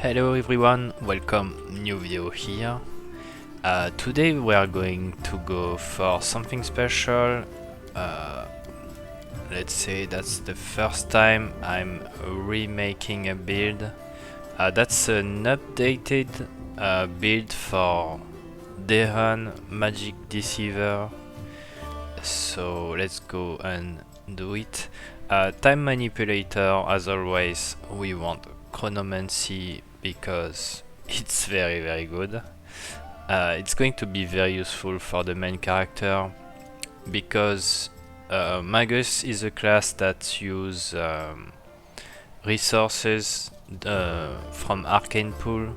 Hello everyone, welcome, new video here. Today we are going to go for something special. Let's say that's the first time I'm remaking a build. That's an updated build for Daeran Magic Deceiver. So let's go and do it. Time Manipulator, as always, we want Chronomancy because it's very good. It's going to be very useful for the main character because Magus is a class that use resources from Arcane Pool.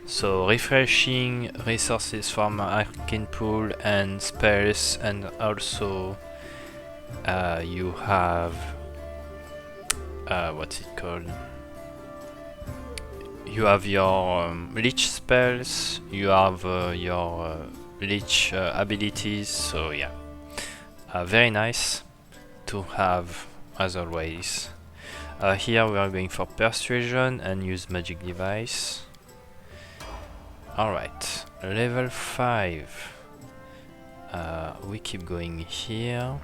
So refreshing resources from Arcane Pool and spells, and also you have what's it called? You have your Lich spells, you have your Lich abilities, so yeah, very nice to have as always. Here we are going for Persuasion and use Magic Device. Alright, level 5. We keep going here.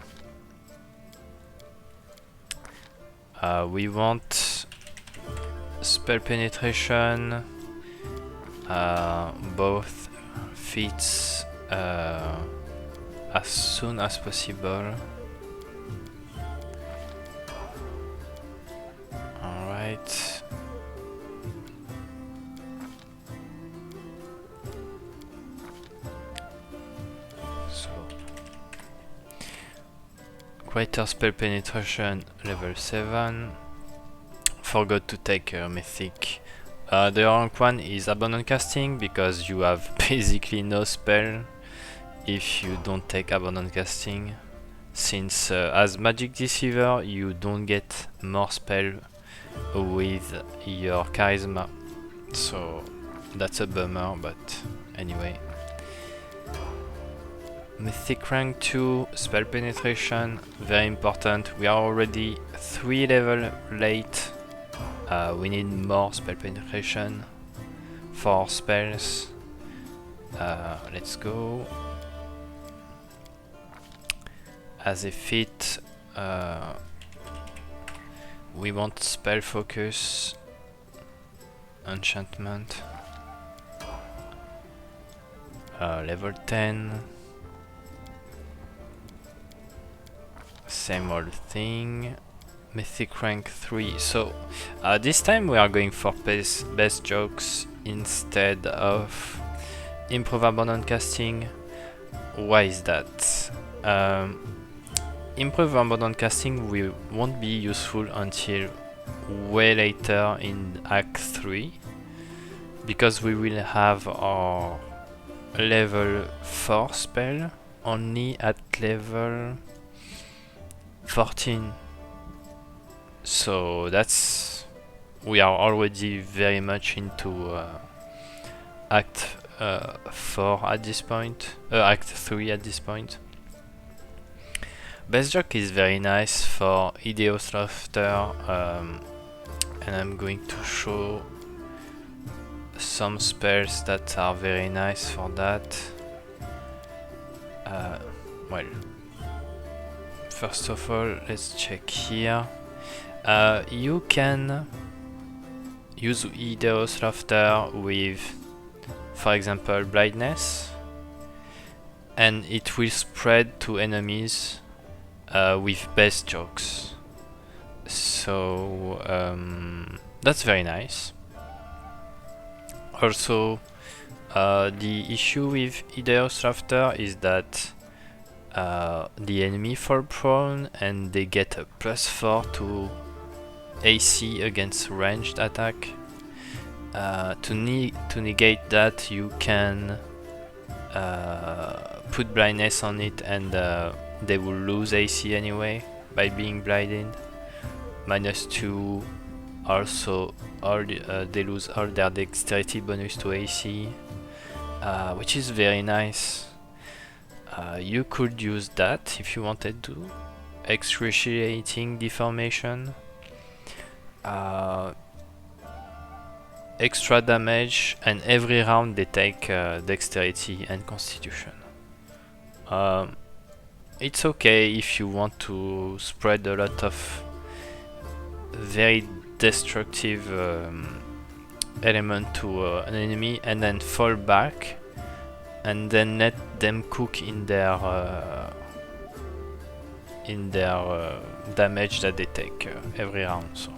We want Spell Penetration, both feats as soon as possible. Alright. So, Greater Spell Penetration level 7. Forgot to take Mythic. The rank 1 is Abandon Casting because you have basically no spell if you don't take Abandon Casting, since as Magic Deceiver you don't get more spell with your Charisma, so that's a bummer, but anyway. Mythic rank 2, Spell Penetration, very important. We are already 3 level late. We need more spell penetration for spells. Let's go. As a feat, we want spell focus, enchantment, level 10. Same old thing. Mythic rank 3. So this time we are going for best jokes instead of improve abandon casting. Why is that? Improve abandon casting won't be useful until way later in Act 3, because we will have our level 4 spell only at level 14. So we are already very much into Act 4 at this point, Act 3 at this point. Best joke is very nice for Hideous Laughter, and I'm going to show some spells that are very nice for that. Well, first of all, let's check here. You can use Hideous Laughter with, for example, blindness, and it will spread to enemies with best jokes. So that's very nice. Also, the issue with Hideous Laughter is that the enemy fall prone and they get a +4 to AC against ranged attack. To negate that, you can put blindness on it, and they will lose AC anyway by being blinded. -2. Also, they lose all their dexterity bonus to AC, which is very nice. You could use that if you wanted to. Excruciating Deformation. extra damage, and every round they take dexterity and constitution. It's okay if you want to spread a lot of very destructive element to an enemy and then fall back and then let them cook in their damage that they take every round. So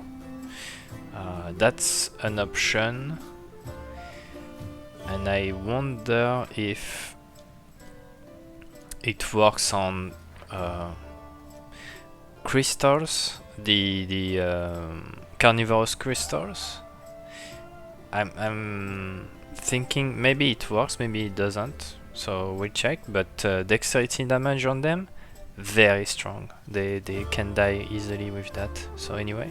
that's an option, and I wonder if it works on crystals, the carnivorous crystals. I'm thinking maybe it works, maybe it doesn't, so we'll check. But dexterity damage on them, very strong. They can die easily with that. So anyway,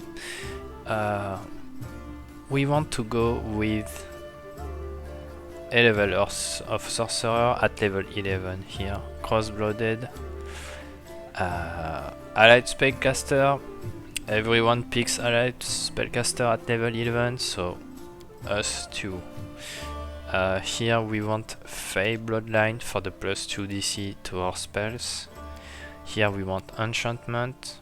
we want to go with a level of sorcerer at level 11 here. Crossblooded. Allied Spellcaster. Everyone picks Allied Spellcaster at level 11, so us too. Here we want Fey Bloodline for the +2 DC to our spells. Here we want Enchantment.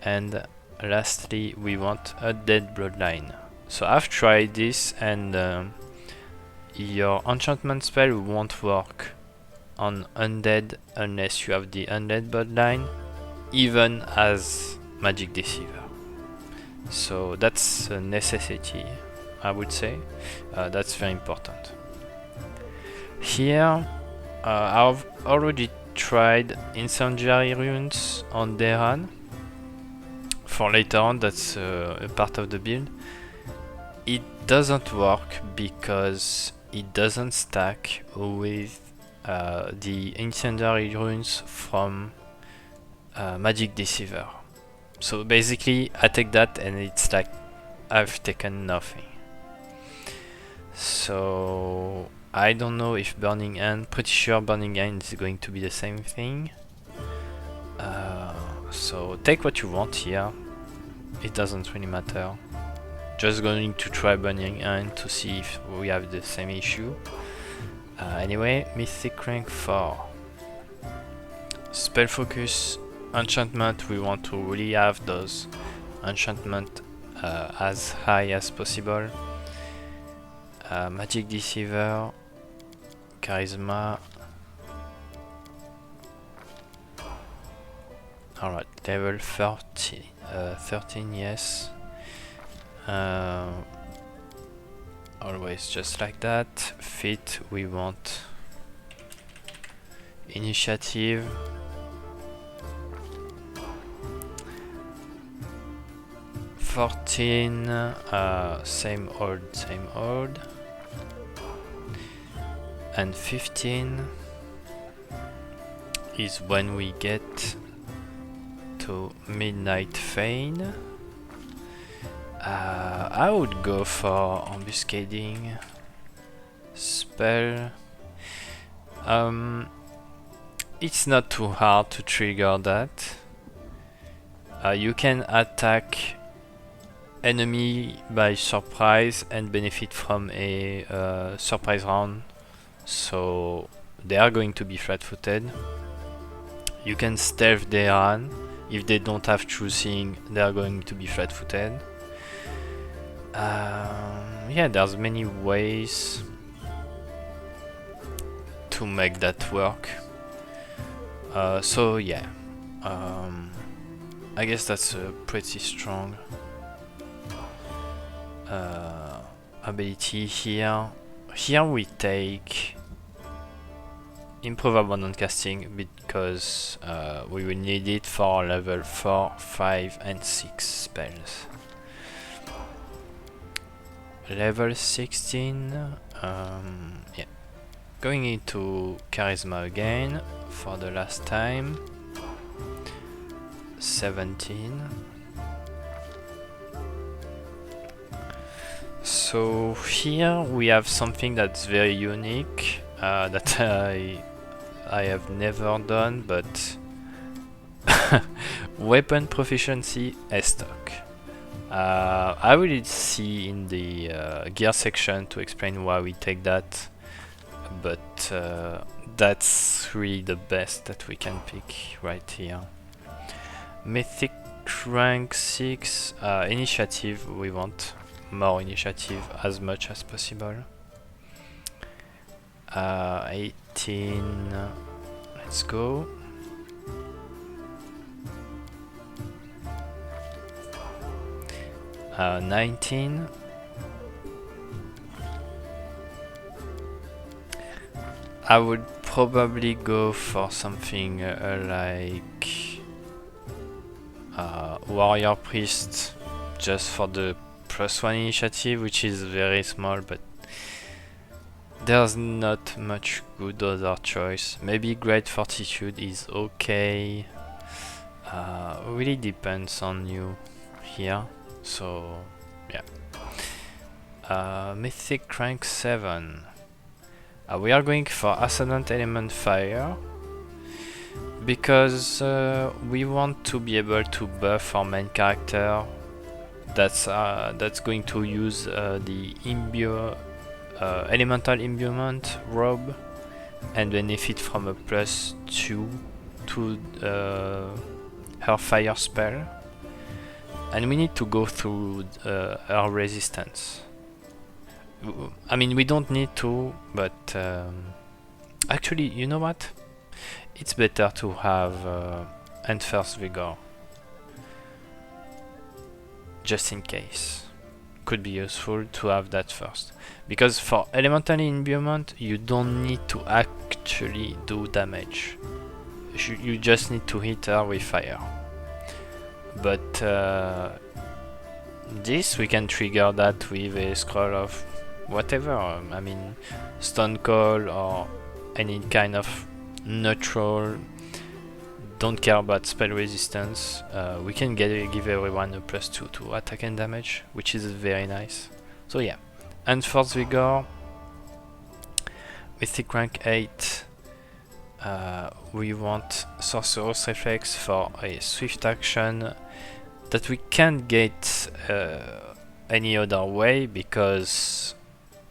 And lastly we want Undead Bloodline. So I've tried this, and your enchantment spell won't work on Undead unless you have the Undead Bloodline, even as Magic Deceiver. So that's a necessity, I would say. That's very important. Here I've already tried Incendiary Runes on Daeran. For later on, that's a part of the build. It doesn't work because it doesn't stack with the Incendiary Runes from Magic Deceiver. So basically I take that and it's like I've taken nothing. So I don't know if Burning Hand, pretty sure Burning Hand is going to be the same thing. So take what you want here, it doesn't really matter. Just going to try Burning Hand to see if we have the same issue. Anyway, Mythic rank 4. Spell focus, enchantment, we want to really have those enchantment as high as possible. Magic Deceiver, Charisma. Alright, level 13, yes. Always just like that. Fit, we want initiative. Same old. And 15 is when we get to Midnight Feign. I would go for Ambuscading Spell. It's not too hard to trigger that. You can attack enemy by surprise and benefit from a surprise round, so they are going to be flat-footed. You can stealth Daeran. If they don't have choosing, they are going to be flat-footed. Yeah, there's many ways to make that work. So yeah, I guess that's a pretty strong ability here. Here we take Improve Abundant Casting because we will need it for level 4, 5 and 6 spells. Level 16, yeah. Going into Charisma again for the last time. 17. So here we have something that's very unique that I have never done, but weapon proficiency Estoc. I will see in the gear section to explain why we take that, but that's really the best that we can pick right here. Mythic rank 6, initiative, we want more initiative as much as possible. 18, let's go. Uh, 19. I would probably go for something like Warrior Priest, just for the +1 initiative, which is very small, but there's not much good other choice. Maybe Great Fortitude is okay. Really depends on you here. So yeah. Mythic rank 7. We are going for Ascendant Element Fire because we want to be able to buff our main character. That's going to use the Elemental Imbuement robe and benefit from a +2 to her fire spell. And we need to go through her resistance. I mean, we don't need to, but actually, you know what? It's better to have Enforced Vigor, just in case. Could be useful to have that first, because for Elemental Imbuement, you don't need to actually do damage. You just need to hit her with fire. But this, we can trigger that with a scroll of whatever, I mean, Stone Cold or any kind of neutral, don't care about spell resistance. We can give everyone a +2 to attack and damage, which is very nice. So yeah, Enforced Vigor, Mythic rank 8. We want Sorcerer's Reflex for a swift action that we can't get any other way because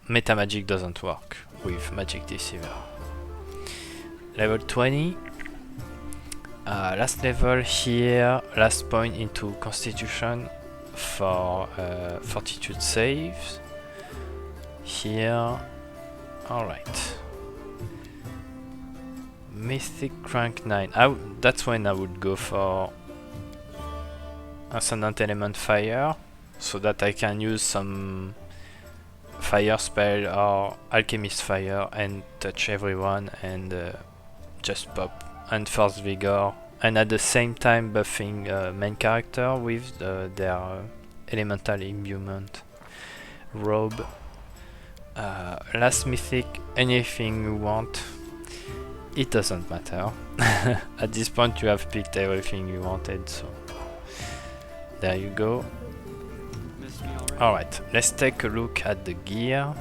Meta Magic doesn't work with Magic Deceiver. Level 20. Last level here, last point into Constitution for Fortitude saves. Here, alright. Mythic rank 9. That's when I would go for Ascendant Element Fire, so that I can use some fire spell or Alchemist Fire and touch everyone and just pop Enforced Vigor, and at the same time buffing main character with their Elemental Imbuement robe. Last Mythic, anything you want. It doesn't matter. At this point you have picked everything you wanted, so there you go. Alright, let's take a look at the gear.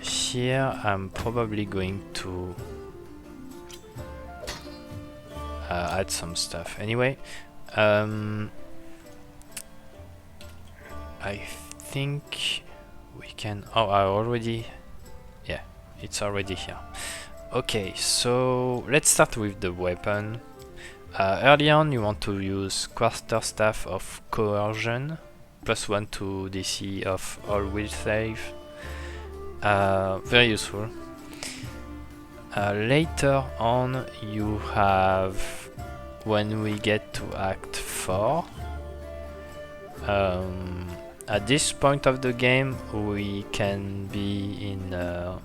Here I'm probably going to add some stuff. Anyway, I think we can... Oh, I already... Yeah, it's already here. Okay, so let's start with the weapon. Early on you want to use Quarterstaff of Coercion, +1 to DC of all will save. Very useful. Later on you have, when we get to Act 4, at this point of the game we can be in the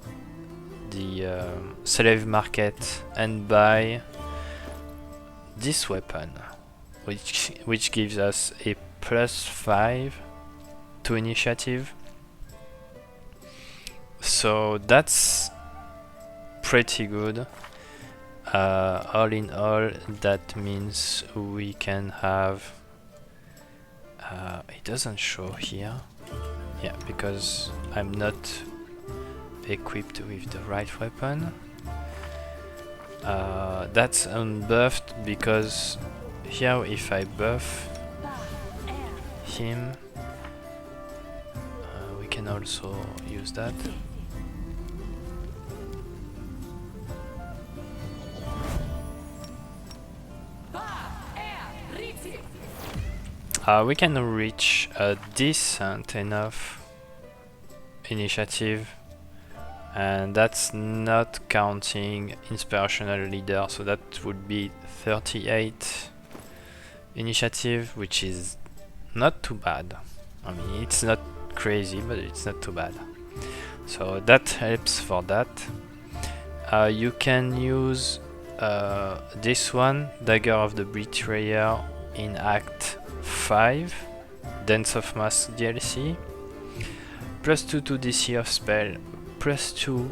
slave market and buy this weapon, which gives us a +5 to initiative. So that's pretty good. All in all, that means we can have... it doesn't show here. Yeah, because I'm not equipped with the right weapon. That's unbuffed because here if I buff, him. We can also use that. We can reach a decent enough initiative, and that's not counting inspirational leader, so that would be 38 initiative, which is not too bad. I mean, it's not crazy, but it's not too bad. So that helps for that. You can use this one, Dagger of the Betrayer, in Act 5, Dance of Mask DLC. +2 to DC of spell, +2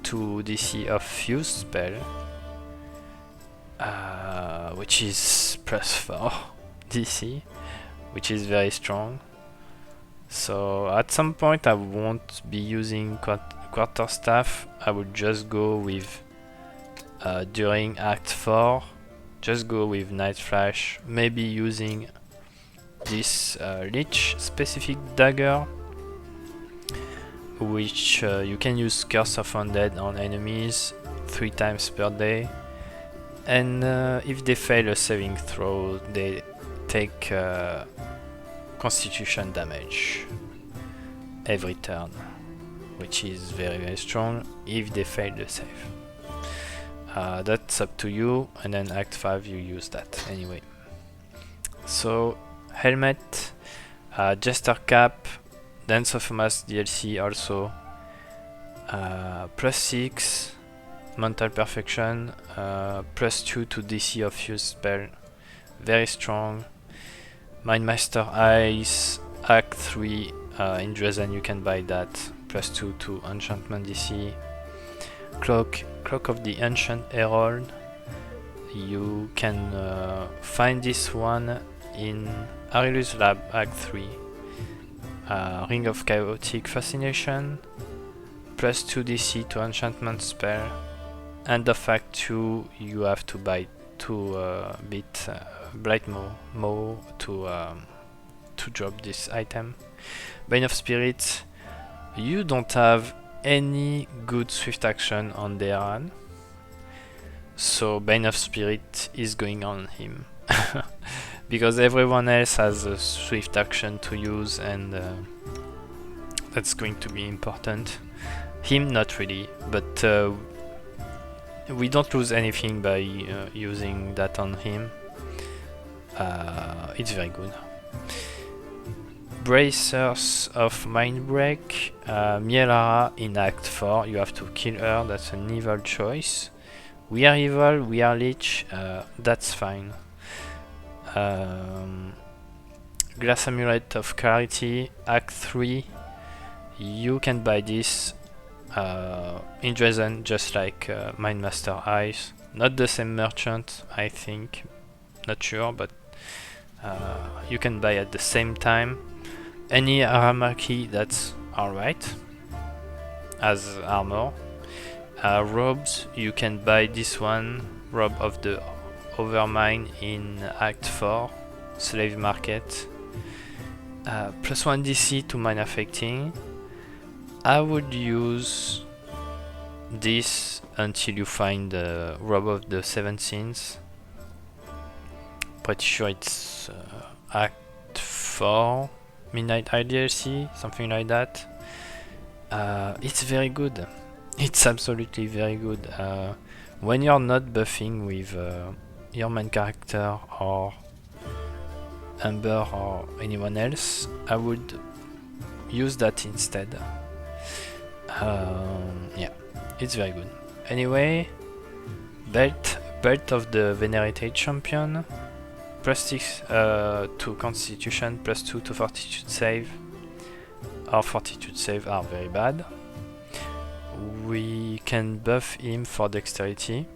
to DC of fused spell, which is +4 DC, which is very strong. So at some point I won't be using Quarterstaff. I would just go with during Act 4, just go with Night Flash, maybe using this Lich specific dagger, which you can use Curse of Undead on enemies 3 times per day, and if they fail a saving throw, they take Constitution damage every turn, which is very strong if they fail the save. That's up to you, and then Act 5 you use that anyway. So Helmet, Jester Cap, Dance of Mask DLC also, +6 Mental Perfection, +2 to DC of Fused Spell, very strong. Mindmaster Eyes, Act 3, in Daeran you can buy that, +2 to Enchantment DC. Cloak of the Ancient Herald, you can find this one in Aurelius Lab, Act 3. Ring of Chaotic Fascination, +2 DC to Enchantment Spell. End of Act 2, you have to buy 2 bit Blight Maw to drop this item. Bane of Spirits, you don't have any good swift action on Daeran, so Bane of Spirit is going on him. Because everyone else has a swift action to use, and that's going to be important. Him not really, but we don't lose anything by using that on him. It's very good. Bracers of Mindbreak, Mielara in Act 4, you have to kill her, that's an evil choice. We are evil, we are Lich, that's fine. Glass Amulet of Clarity, Act 3, you can buy this in Daeran, just like Mindmaster Eyes. Not the same merchant, I think, not sure, but you can buy at the same time. Any armor key, that's alright as armor. Robes, you can buy this one, Robe of the Overmind in Act 4, Slave Market. +1 DC to Mind Affecting. I would use this until you find the Robe of the Seven Sins. Pretty sure it's Act 4, Midnight Eye DLC, something like that. It's very good. It's absolutely very good. When you're not buffing with your main character or Amber or anyone else, I would use that instead. Yeah, it's very good. Anyway, Belt of the Venerated Champion, +6 to Constitution, +2 to Fortitude save. Our Fortitude save are very bad. We can buff him for Dexterity.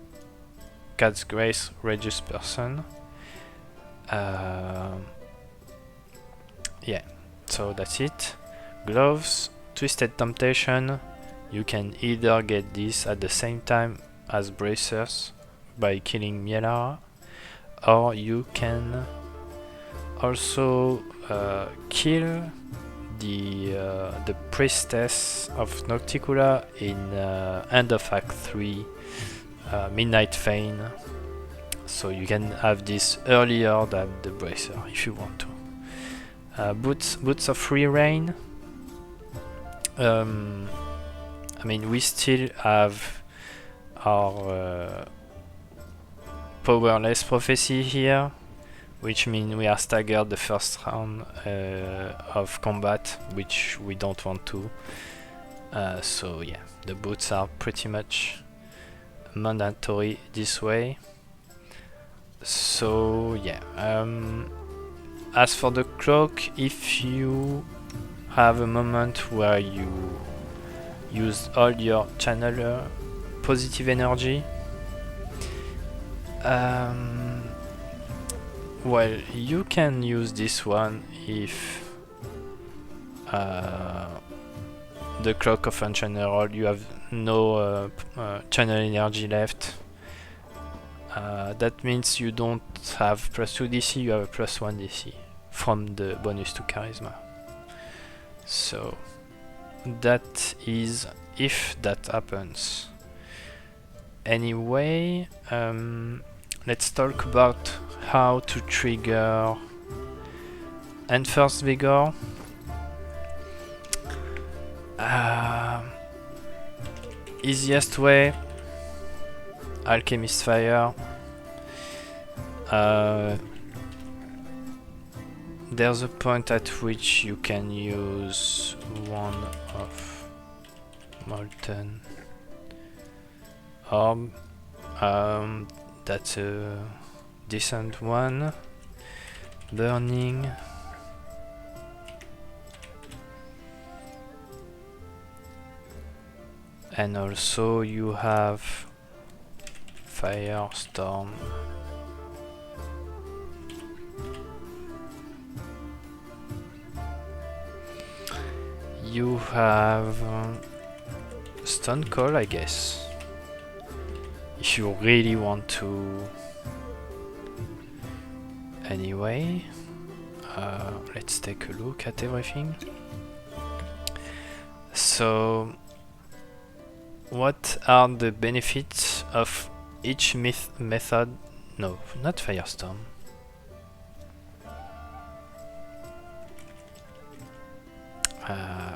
Cat's Grace, Reduce Person. Yeah, so that's it. Gloves, Twisted Temptation. You can either get this at the same time as Bracers by killing Mielara, or you can also kill the priestess of Nocticula in end of Act 3, Midnight Fane. So you can have this earlier than the Bracer if you want to. Boots of Free Reign. I mean, we still have our powerless prophecy here, which means we are staggered the first round of combat, which we don't want to. So yeah, the boots are pretty much mandatory this way. So yeah, as for the cloak, if you have a moment where you use all your channeler positive energy, well, you can use this one if the Cloak of Ancient Herald, you have no channel energy left. That means you don't have +2 DC, you have a +1 DC from the bonus to Charisma. So that is if that happens. Anyway, let's talk about how to trigger Enforced Vigor. Easiest way, Alchemist Fire. There's a point at which you can use one of Molten Orb. That's a decent one. Burning. And also you have Firestorm. You have Stone Cold, I guess, if you really want to. Anyway, let's take a look at everything. So, what are the benefits of each method? No, not Firestorm.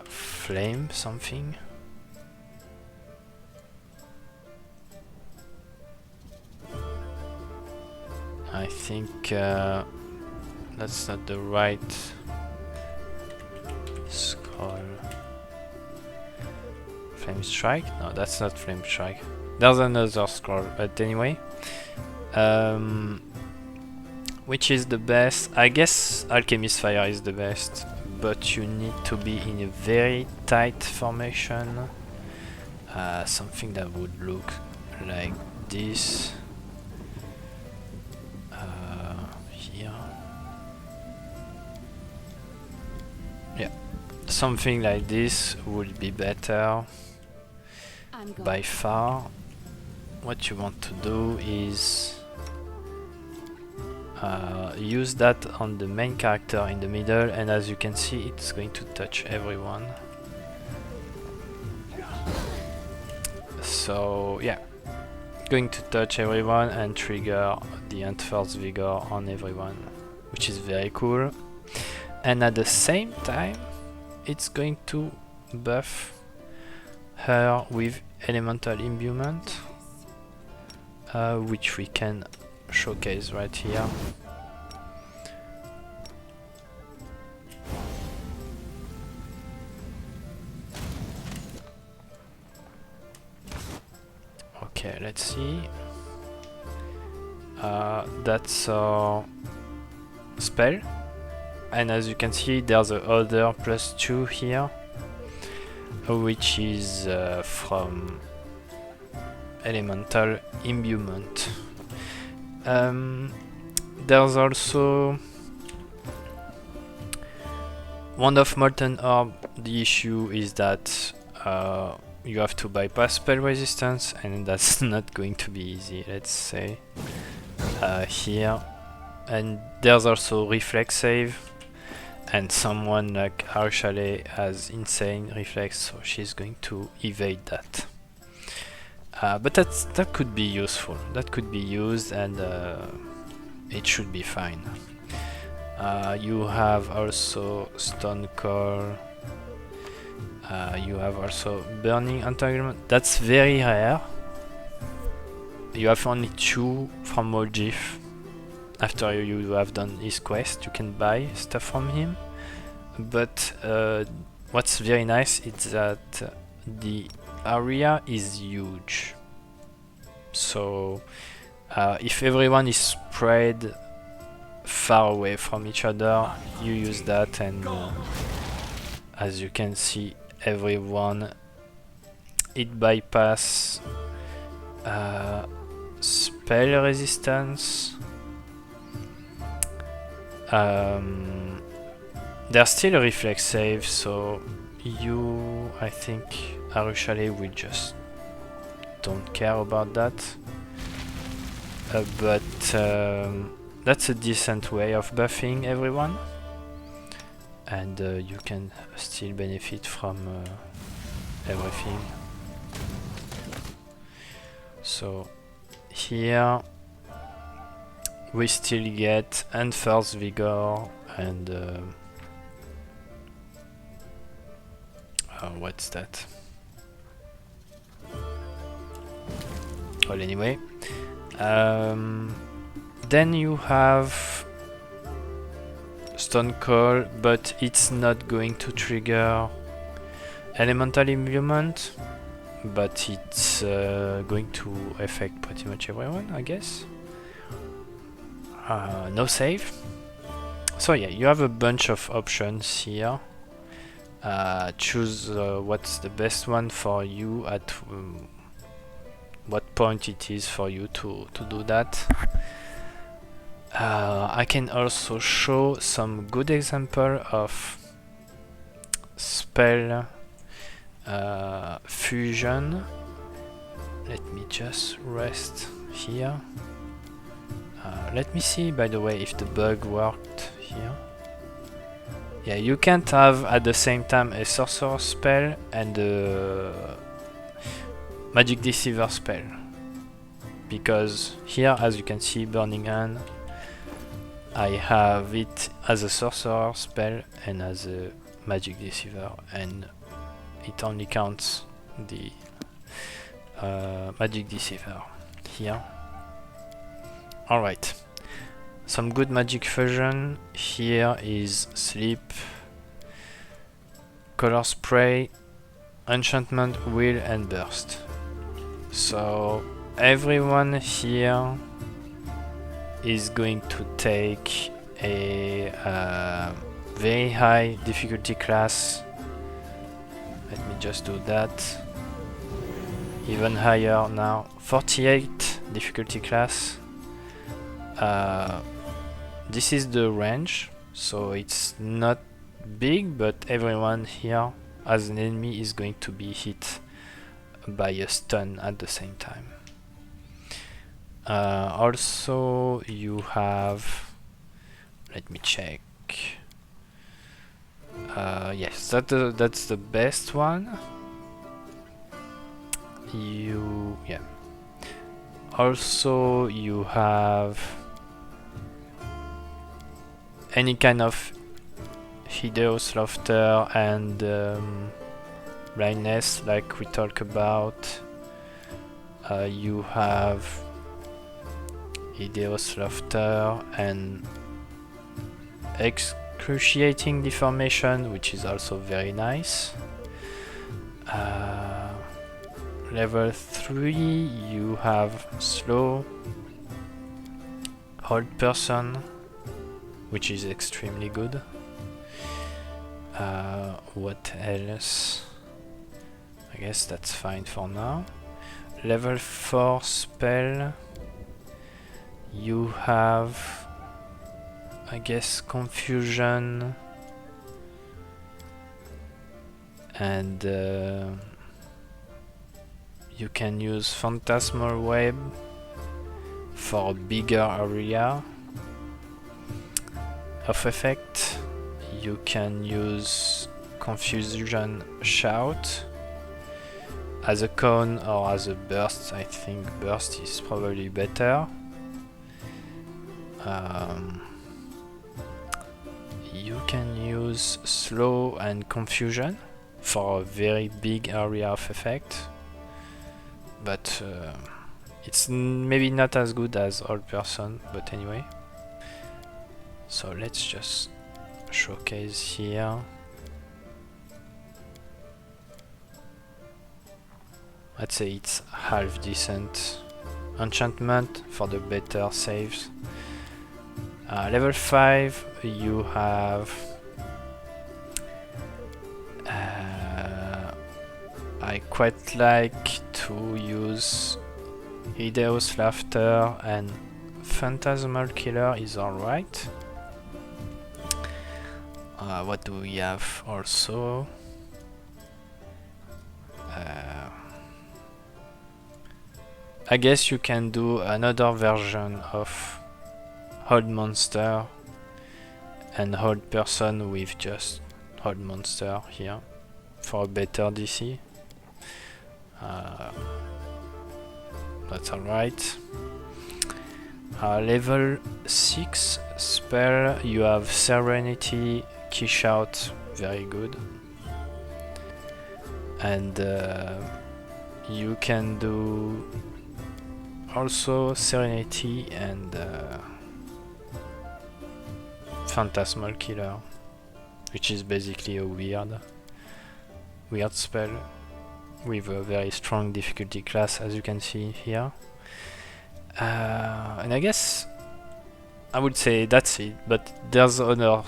Flame something. I think that's not the right scroll. Flame Strike? No, that's not Flame Strike. There's another scroll, but anyway. Which is the best? I guess Alchemist Fire is the best, but you need to be in a very tight formation. Something that would look like this. Here. Yeah, something like this would be better by far. What you want to do is use that on the main character in the middle, and as you can see, it's going to touch everyone. So yeah, going to touch everyone and trigger the Enforced Vigor on everyone, which is very cool. And at the same time, it's going to buff her with Elemental Imbuement, which we can showcase right here. Okay, let's see. That's our spell, and as you can see, there's a other +2 here, which is from Elemental Imbuement. There's also Wand of Molten Orb. The issue is that you have to bypass spell resistance, and that's not going to be easy, let's say, here. And there's also reflex save, and someone like Arshale has insane reflex, so she's going to evade that. But that could be useful. That could be used, and it should be fine. You have also Stone Core. You have also Burning Entanglement. That's very rare. You have only 2 from Moljif. After you have done his quest, you can buy stuff from him. But what's very nice is that the area is huge. So if everyone is spread far away from each other, you use that, and as you can see, everyone, it bypass spell resistance. There's still a reflex save, so I think Arushale will just don't care about that. But that's a decent way of buffing everyone, and you can still benefit from everything. So here we still get Enforced Vigor and what's that? Well, anyway, then you have Stone Cold, but it's not going to trigger Elemental Imbuement, but it's going to affect pretty much everyone, I guess. No save. So yeah, you have a bunch of options here. Choose what's the best one for you at what point it is for you to do that. I can also show some good example of spell fusion. Let me just rest here. Let me see, by the way, if the bug worked here. Yeah, you can't have at the same time a sorcerer spell and a magic deceiver spell, because here, as you can see, Burning Hand, I have it as a sorcerer spell and as a magic deceiver, and it only counts the magic deceiver here. Alright, some good magic fusion. Here is Sleep, Color Spray, Enchantment, Will, and Burst. So everyone here is going to take a very high difficulty class. Let me just do that. Even higher now, 48 difficulty class. This is the range, so it's not big, but everyone here as an enemy is going to be hit by a stun at the same time. Also you have, let me check, yes, that's the best one. Yeah. Also you have any kind of Hideous Laughter and blindness, like we talked about. You have Hideous Laughter and Excruciating Deformation, which is also very nice. Level 3 you have Slow, Hold Person, which is extremely good. What else? I guess that's fine for now. Level 4 spell, you have, I guess, Confusion and you can use Phantasmal Web for a bigger area of effect. you can use Confusion Shout as a cone or as a burst. I think burst is probably better. You can use slow and confusion for a very big area of effect, but it's maybe not as good as Old Person, but anyway. So let's just showcase here. Let's say it's half decent. Enchantment for the better saves. Level 5, you have I quite like to use Hideous Laughter, and Phantasmal Killer is alright. What do we have also? I guess you can do another version of Hold Monster and Hold Person with just Hold Monster here for a better DC. That's alright. Level 6 spell, you have Serenity, Key Shout, very good. And you can do also Serenity and Phantasmal Killer, which is basically a weird spell with a very strong difficulty class, as you can see here. And I guess I would say that's it, but there's other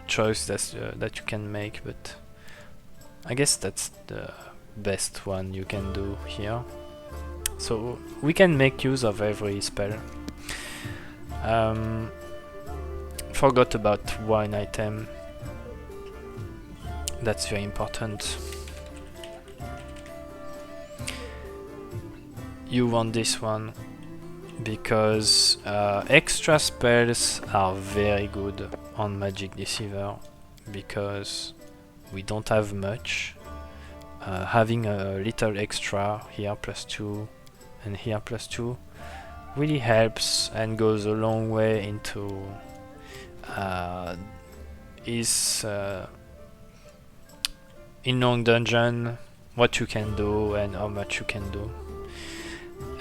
choice that you can make, but I guess that's the best one you can do here. So we can make use of every spell. Forgot about one item. That's very important. You want this one because extra spells are very good on Magic Deceiver because we don't have much. Having a little extra here +2 and here +2 really helps and goes a long way into in long dungeon, what you can do and how much you can do.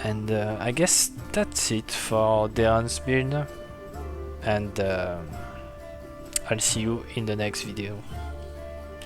And I guess that's it for Daeran's build, and I'll see you in the next video.